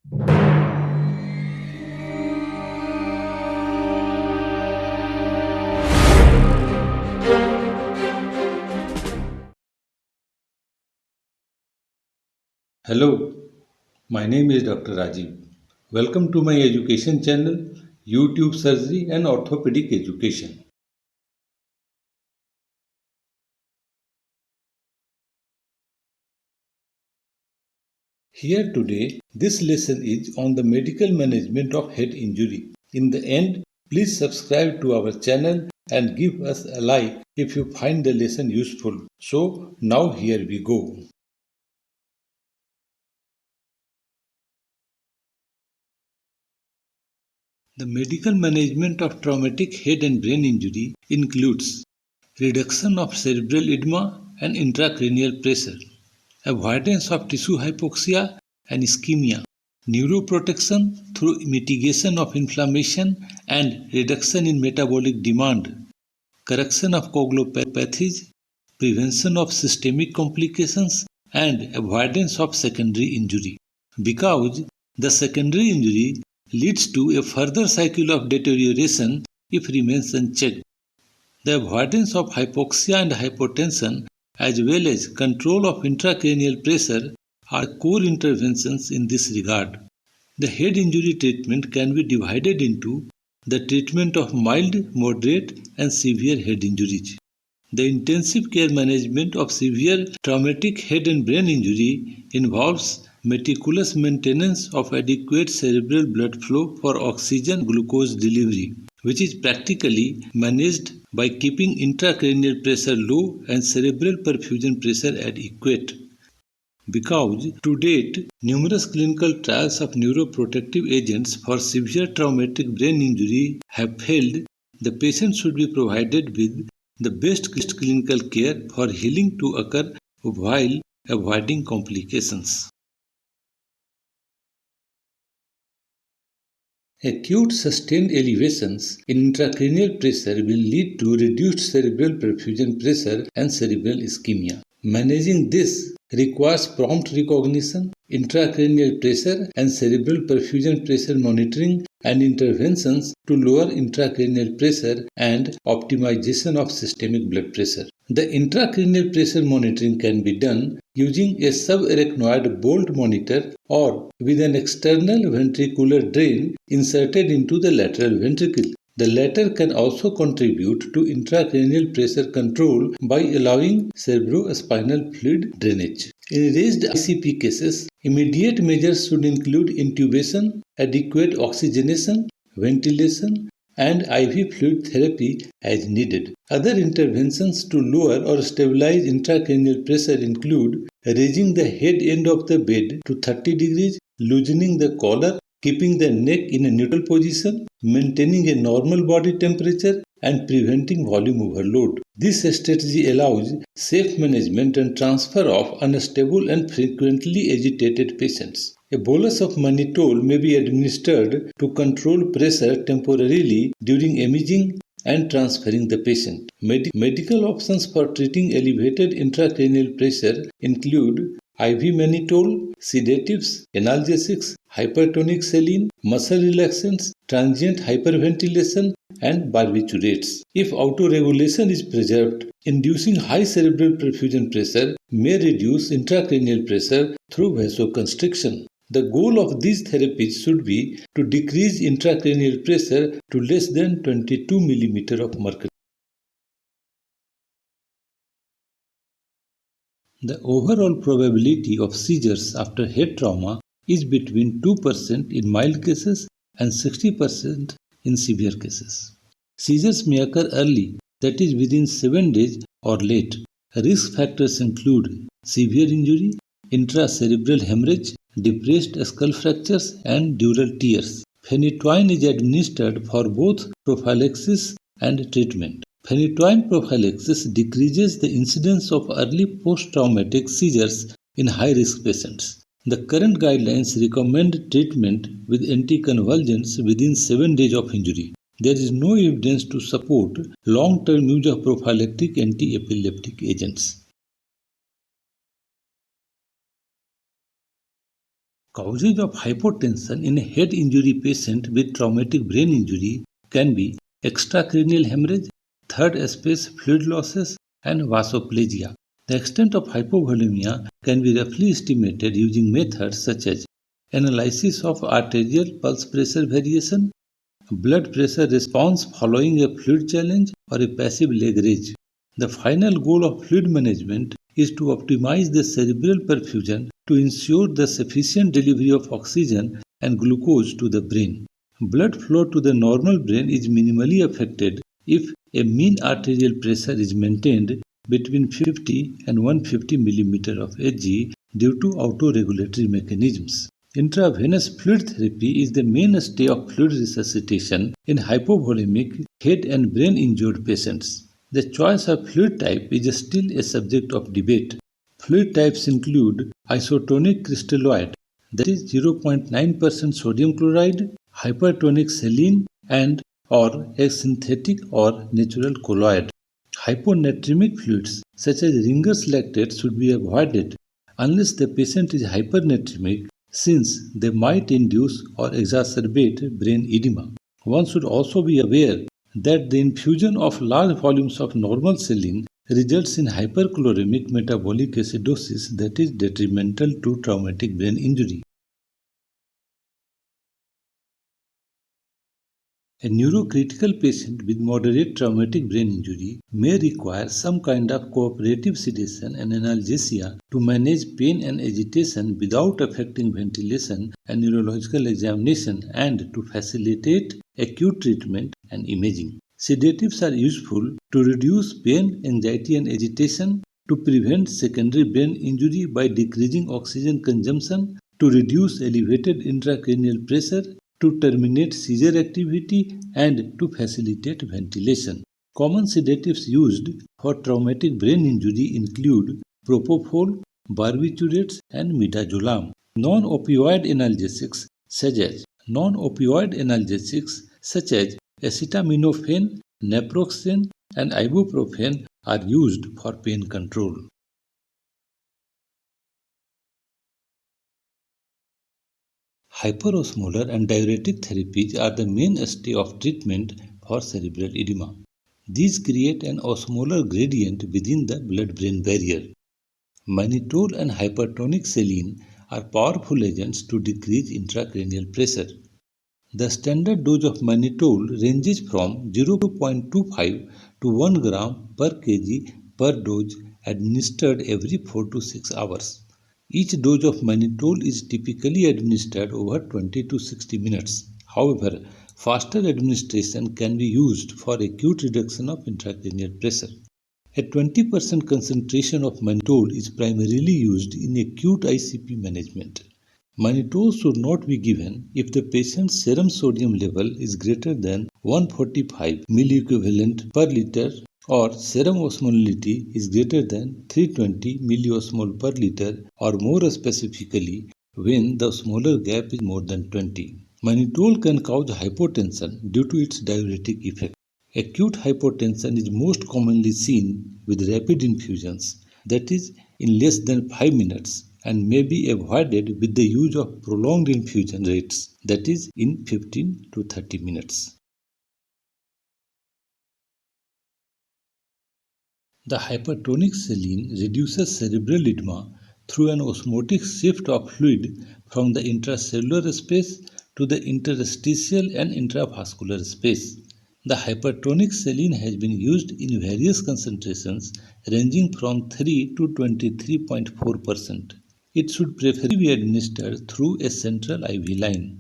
Hello, my name is Dr. Rajiv. Welcome to my education channel, YouTube Surgery and Orthopedic Education. Here today, this lesson is on the medical management of head injury. In the end, please subscribe to our channel and give us a like if you find the lesson useful. So, now here we go. The medical management of traumatic head and brain injury includes reduction of cerebral edema and intracranial pressure, avoidance of tissue hypoxia and ischemia, neuroprotection through mitigation of inflammation and reduction in metabolic demand, correction of coagulopathies, prevention of systemic complications, and avoidance of secondary injury. Because the secondary injury leads to a further cycle of deterioration if remains unchecked. The avoidance of hypoxia and hypotension as well as control of intracranial pressure are core interventions in this regard. The head injury treatment can be divided into the treatment of mild, moderate and severe head injuries. The intensive care management of severe traumatic head and brain injury involves meticulous maintenance of adequate cerebral blood flow for oxygen glucose delivery, which is practically managed by keeping intracranial pressure low and cerebral perfusion pressure adequate. Because to date, numerous clinical trials of neuroprotective agents for severe traumatic brain injury have failed, the patient should be provided with the best clinical care for healing to occur while avoiding complications. Acute sustained elevations in intracranial pressure will lead to reduced cerebral perfusion pressure and cerebral ischemia. Managing this requires prompt recognition, intracranial pressure and cerebral perfusion pressure monitoring and interventions to lower intracranial pressure and optimization of systemic blood pressure. The intracranial pressure monitoring can be done using a subarachnoid bolt monitor or with an external ventricular drain inserted into the lateral ventricle. The latter can also contribute to intracranial pressure control by allowing cerebrospinal fluid drainage. In raised ICP cases, immediate measures should include intubation, adequate oxygenation, ventilation, and IV fluid therapy as needed. Other interventions to lower or stabilize intracranial pressure include raising the head end of the bed to 30 degrees, loosening the collar, keeping the neck in a neutral position, maintaining a normal body temperature, and preventing volume overload. This strategy allows safe management and transfer of unstable and frequently agitated patients. A bolus of mannitol may be administered to control pressure temporarily during imaging and transferring the patient. Medical options for treating elevated intracranial pressure include IV mannitol, sedatives, analgesics, hypertonic saline, muscle relaxants, transient hyperventilation, and barbiturates. If autoregulation is preserved, inducing high cerebral perfusion pressure may reduce intracranial pressure through vasoconstriction. The goal of these therapies should be to decrease intracranial pressure to less than 22 mm of mercury. The overall probability of seizures after head trauma is between 2% in mild cases and 60% in severe cases. Seizures may occur early, that is within 7 days or late. Risk factors include severe injury, intracerebral hemorrhage, depressed skull fractures, and dural tears. Phenytoin is administered for both prophylaxis and treatment. Phenytoin prophylaxis decreases the incidence of early post-traumatic seizures in high-risk patients. The current guidelines recommend treatment with anticonvulsants within 7 days of injury. There is no evidence to support long-term use of prophylactic anti-epileptic agents. Causes of hypotension in a head injury patient with traumatic brain injury can be extracranial hemorrhage, third space fluid losses, and vasoplasia. The extent of hypovolemia can be roughly estimated using methods such as analysis of arterial pulse pressure variation, blood pressure response following a fluid challenge, or a passive leg raise. The final goal of fluid management is to optimize the cerebral perfusion to ensure the sufficient delivery of oxygen and glucose to the brain. Blood flow to the normal brain is minimally affected if a mean arterial pressure is maintained between 50 and 150 mm of Hg due to autoregulatory mechanisms. Intravenous fluid therapy is the mainstay of fluid resuscitation in hypovolemic head and brain injured patients. The choice of fluid type is still a subject of debate. Fluid types include isotonic crystalloid, that is 0.9% sodium chloride, hypertonic saline, and or a synthetic or natural colloid. Hyponatremic fluids such as Ringer's lactate should be avoided unless the patient is hypernatremic, since they might induce or exacerbate brain edema. One should also be aware that the infusion of large volumes of normal saline results in hyperchloremic metabolic acidosis that is detrimental to traumatic brain injury. A neurocritical patient with moderate traumatic brain injury may require some kind of cooperative sedation and analgesia to manage pain and agitation without affecting ventilation and neurological examination and to facilitate acute treatment and imaging. Sedatives are useful to reduce pain, anxiety, and agitation, to prevent secondary brain injury by decreasing oxygen consumption, to reduce elevated intracranial pressure, to terminate seizure activity, and to facilitate ventilation. Common sedatives used for traumatic brain injury include propofol, barbiturates, and midazolam. Non-opioid analgesics such as acetaminophen, naproxen, and ibuprofen are used for pain control. Hyperosmolar and diuretic therapies are the mainstay of treatment for cerebral edema. These create an osmolar gradient within the blood-brain barrier. Mannitol and hypertonic saline are powerful agents to decrease intracranial pressure. The standard dose of mannitol ranges from 0.25 to 1 gram per kg per dose, administered every 4 to 6 hours. Each dose of mannitol is typically administered over 20 to 60 minutes. However, faster administration can be used for acute reduction of intracranial pressure. A 20% concentration of mannitol is primarily used in acute ICP management. Mannitol should not be given if the patient's serum sodium level is greater than 145 milliequivalent per liter or serum osmolality is greater than 320 milliosmol per liter, or more specifically when the osmolar gap is more than 20. Mannitol can cause hypotension due to its diuretic effect. Acute hypotension is most commonly seen with rapid infusions, that is, in less than 5 minutes, and may be avoided with the use of prolonged infusion rates, that is, in 15 to 30 minutes. The hypertonic saline reduces cerebral edema through an osmotic shift of fluid from the intracellular space to the interstitial and intravascular space. The hypertonic saline has been used in various concentrations ranging from 3 to 23.4%. It should preferably be administered through a central IV line.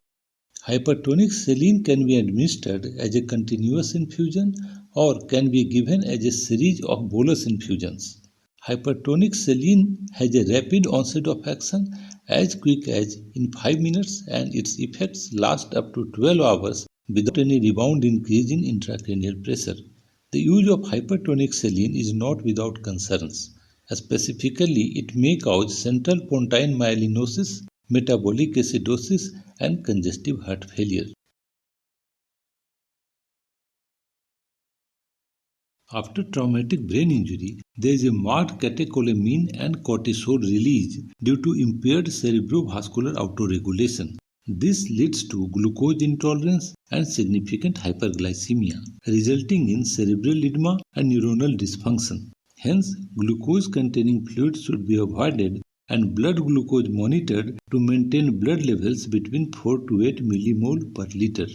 Hypertonic saline can be administered as a continuous infusion or can be given as a series of bolus infusions. Hypertonic saline has a rapid onset of action, as quick as in 5 minutes, and its effects last up to 12 hours without any rebound increase in intracranial pressure. The use of hypertonic saline is not without concerns. Specifically, it may cause central pontine myelinosis, metabolic acidosis, and congestive heart failure. After traumatic brain injury, there is a marked catecholamine and cortisol release due to impaired cerebrovascular autoregulation. This leads to glucose intolerance and significant hyperglycemia, resulting in cerebral edema and neuronal dysfunction. Hence, glucose-containing fluids should be avoided and blood glucose monitored to maintain blood levels between 4 to 8 millimole per liter.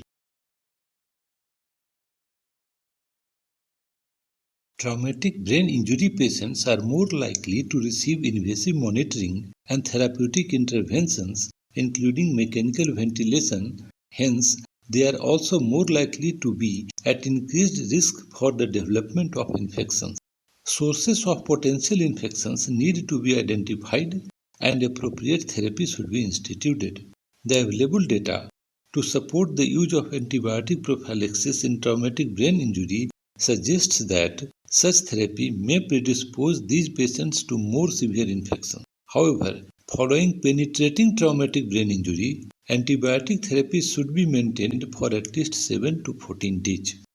Traumatic brain injury patients are more likely to receive invasive monitoring and therapeutic interventions, including mechanical ventilation. Hence, they are also more likely to be at increased risk for the development of infections. Sources of potential infections need to be identified and appropriate therapy should be instituted. The available data to support the use of antibiotic prophylaxis in traumatic brain injury suggests that such therapy may predispose these patients to more severe infections. However, following penetrating traumatic brain injury, antibiotic therapy should be maintained for at least 7 to 14 days.